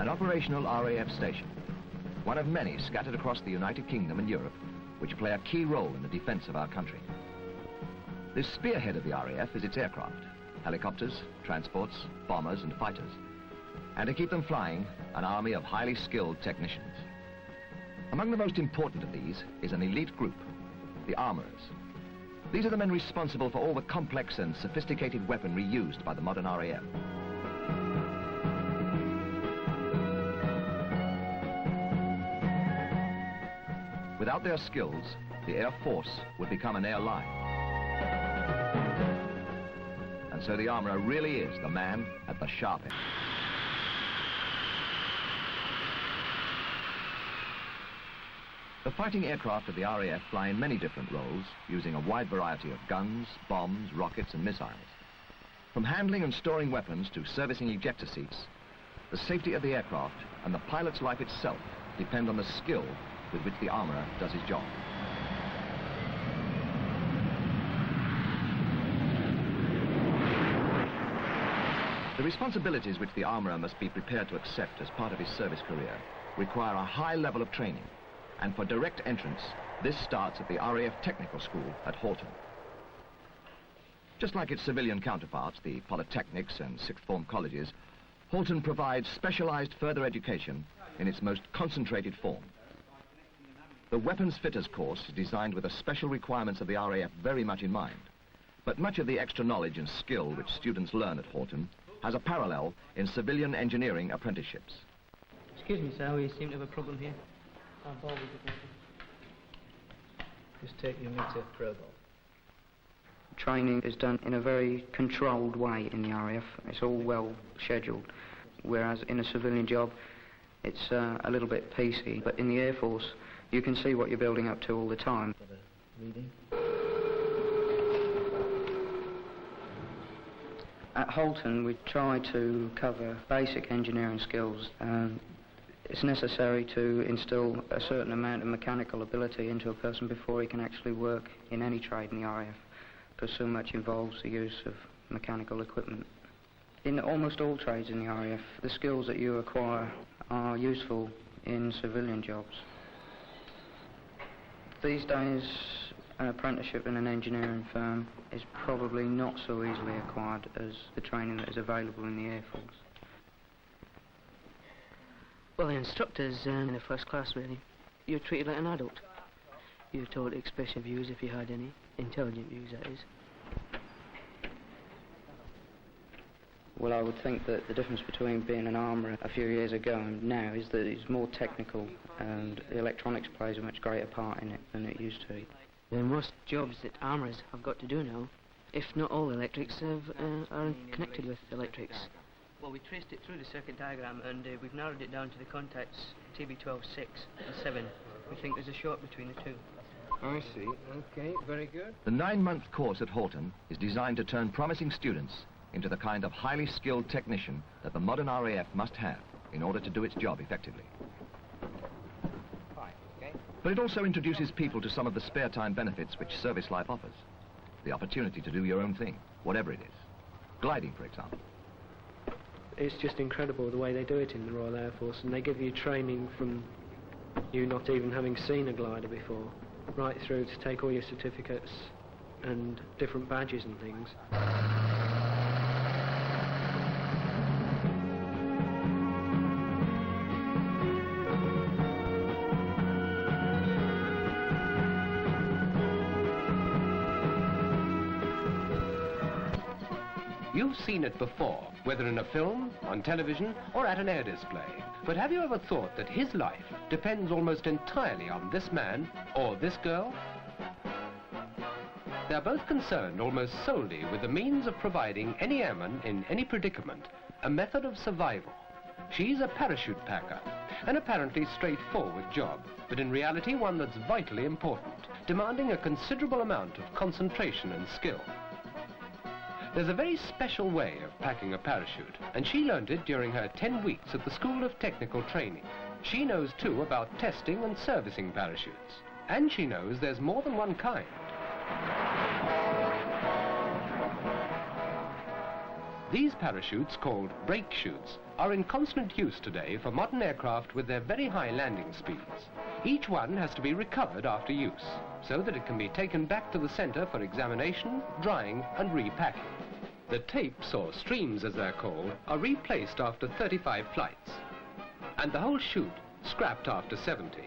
An operational R.A.F. station, one of many scattered across the United Kingdom and Europe, which play a key role in the defense of our country. This spearhead of the R.A.F. is its aircraft, helicopters, transports, bombers and fighters. And to keep them flying, an army of highly skilled technicians. Among the most important of these is an elite group, the armourers. These are the men responsible for all the complex and sophisticated weaponry used by the modern R.A.F. Without their skills, the Air Force would become an air line. And so the armourer really is the man at the sharp end. The fighting aircraft of the R.A.F. fly in many different roles, using a wide variety of guns, bombs, rockets and missiles. From handling and storing weapons to servicing ejector seats, the safety of the aircraft and the pilot's life itself depend on the skill with which the armourer does his job. The responsibilities which the armourer must be prepared to accept as part of his service career require a high level of training, and for direct entrance, this starts at the R.A.F. Technical School at Horton. Just like its civilian counterparts, the polytechnics and sixth form colleges, Horton provides specialised further education in its most concentrated form. The weapons fitters course is designed with the special requirements of the R.A.F. very much in mind. But much of the extra knowledge and skill which students learn at Horton has a parallel in civilian engineering apprenticeships. Excuse me, sir, we seem to have a problem here. Just take your meter probe off. Training is done in a very controlled way in the RAF. It's all well scheduled, whereas in a civilian job it's a little bit piecey. But in the Air Force you can see what you're building up to all the time. Reading. At Horton we try to cover basic engineering skills. It's necessary to instill a certain amount of mechanical ability into a person before he can actually work in any trade in the RAF, because so much involves the use of mechanical equipment. In almost all trades in the RAF, the skills that you acquire are useful in civilian jobs. These days, an apprenticeship in an engineering firm is probably not so easily acquired as the training that is available in the Air Force. Well, the instructors in the first class, really. You're treated like an adult. You're told to express your views if you had any. Intelligent views, that is. Well, I would think that the difference between being an armourer a few years ago and now is that it's more technical, and the electronics plays a much greater part in it than it used to. There are most jobs that armourers have got to do now, if not all electrics are connected with electrics. Well, we traced it through the circuit diagram and we've narrowed it down to the contacts TB12, 6 and 7. We think there's a short between the two. I see. Okay, very good. The 9-month course at Horton is designed to turn promising students into the kind of highly skilled technician that the modern RAF must have in order to do its job effectively. Fine, okay. But it also introduces people to some of the spare time benefits which service life offers. The opportunity to do your own thing, whatever it is. Gliding, for example. It's just incredible the way they do it in the Royal Air Force, and they give you training from you not even having seen a glider before, right through to take all your certificates and different badges and things. You've seen it before, whether in a film, on television, or at an air display. But have you ever thought that his life depends almost entirely on this man or this girl? They're both concerned almost solely with the means of providing any airman in any predicament a method of survival. She's a parachute packer, an apparently straightforward job, but in reality one that's vitally important, demanding a considerable amount of concentration and skill. There's a very special way of packing a parachute, and she learned it during her 10 weeks at the School of Technical Training. She knows, too, about testing and servicing parachutes. And she knows there's more than one kind. These parachutes, called brake chutes, are in constant use today for modern aircraft with their very high landing speeds. Each one has to be recovered after use, so that it can be taken back to the center for examination, drying, and repacking. The tapes, or streams as they're called, are replaced after 35 flights, and the whole chute scrapped after 70.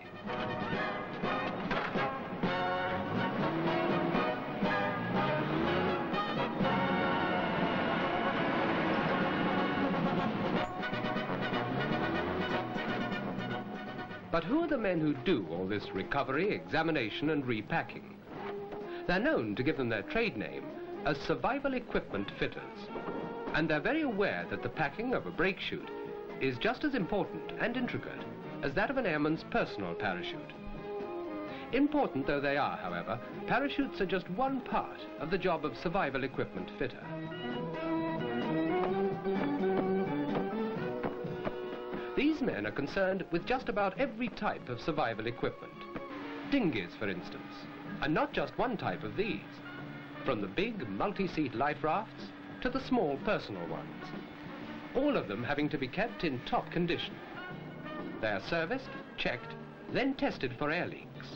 But who are the men who do all this recovery, examination, and repacking? They're known to give them their trade name as survival equipment fitters. And they're very aware that the packing of a brake chute is just as important and intricate as that of an airman's personal parachute. Important though they are, however, parachutes are just one part of the job of survival equipment fitter. These men are concerned with just about every type of survival equipment. Dinghies, for instance, and not just one type of these, from the big multi-seat life rafts to the small personal ones, all of them having to be kept in top condition. They are serviced, checked, then tested for air leaks.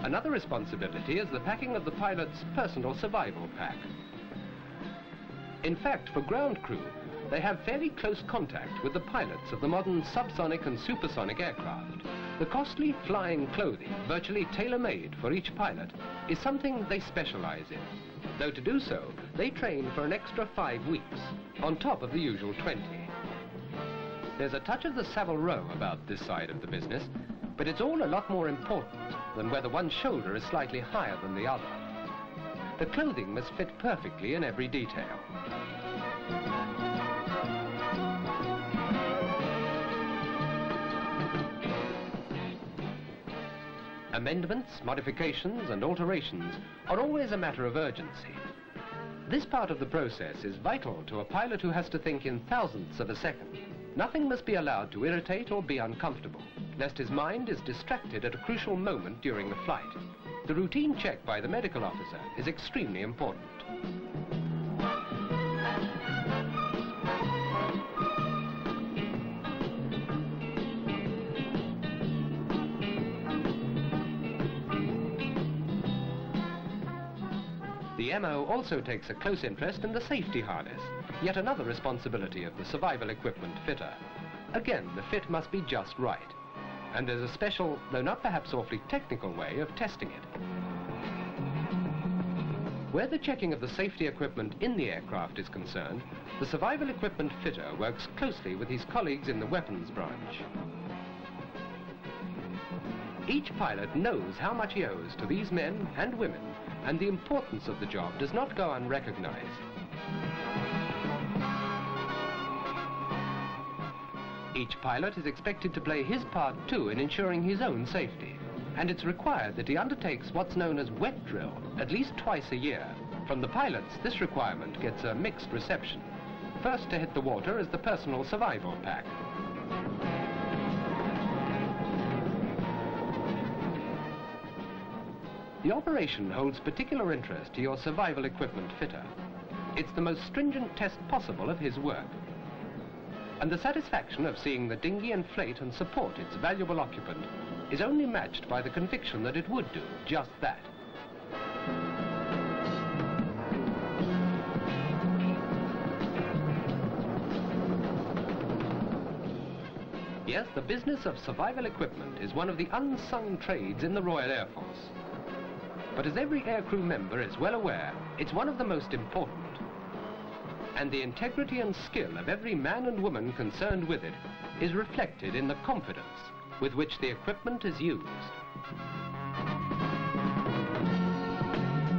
Another responsibility is the packing of the pilot's personal survival pack. In fact, for ground crew, they have fairly close contact with the pilots of the modern subsonic and supersonic aircraft. The costly flying clothing, virtually tailor-made for each pilot, is something they specialize in. Though to do so, they train for an extra 5 weeks, on top of the usual 20. There's a touch of the Savile Row about this side of the business, but it's all a lot more important than whether one shoulder is slightly higher than the other. The clothing must fit perfectly in every detail. Amendments, modifications, and alterations are always a matter of urgency. This part of the process is vital to a pilot who has to think in thousandths of a second. Nothing must be allowed to irritate or be uncomfortable, lest his mind is distracted at a crucial moment during the flight. The routine check by the medical officer is extremely important. The MO also takes a close interest in the safety harness, yet another responsibility of the survival equipment fitter. Again, the fit must be just right, and there's a special, though not perhaps awfully technical way of testing it. Where the checking of the safety equipment in the aircraft is concerned, the survival equipment fitter works closely with his colleagues in the weapons branch. Each pilot knows how much he owes to these men and women, and the importance of the job does not go unrecognized. Each pilot is expected to play his part too in ensuring his own safety, and it's required that he undertakes what's known as wet drill at least twice a year. From the pilots, this requirement gets a mixed reception. First to hit the water is the personal survival pack. The operation holds particular interest to your survival equipment fitter. It's the most stringent test possible of his work. And the satisfaction of seeing the dinghy inflate and support its valuable occupant is only matched by the conviction that it would do just that. Yes, the business of survival equipment is one of the unsung trades in the Royal Air Force. But as every aircrew member is well aware, it's one of the most important. And the integrity and skill of every man and woman concerned with it is reflected in the confidence with which the equipment is used.